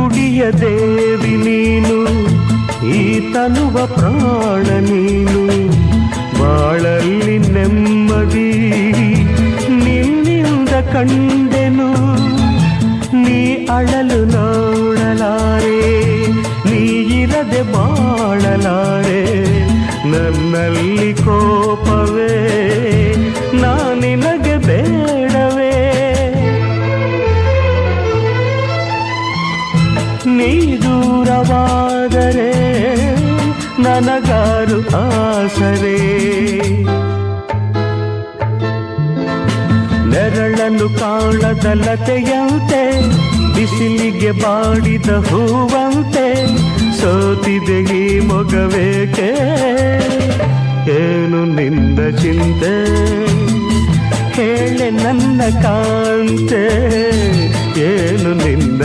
ಗುಡಿಯ ದೇವಿ ನೀನು, ಈ ತನುವ ಪ್ರಾಣ ನೀನು. ಬಾಳಲ್ಲಿ ನೆಮ್ಮದಿ ನಿನ್ನಿಂದ ಕಂಡೆನು, ನೀ ಅಳಲು ನೋಡಲಾರೆ, ನೀ ಇರದೆ ಬಾಳಲಾರೆ. ನನ್ನಲ್ಲಿ ಕೋಪವೇ ನಾನಿನಗೆ ಬೇಡವೇ, ನೀ ದೂರವಾದರೆ ನನಗಾರು ಆಸರೆ. ನೆರಳನ್ನು ಕಾಣದ ಲತೆಯಂತೆ, ಬಿಸಿಲಿಗೆ ಬಾಡಿದ ಹೂವಂತೆ, ಸೋತಿದೆ ಈ ಮೊಗವೇಕೆ, ಏನು ನಿನ್ನ ಚಿಂತೆ, ಹೇಳೆ ನನ್ನ ಕಾಂತೆ, ಏನು ನಿನ್ನ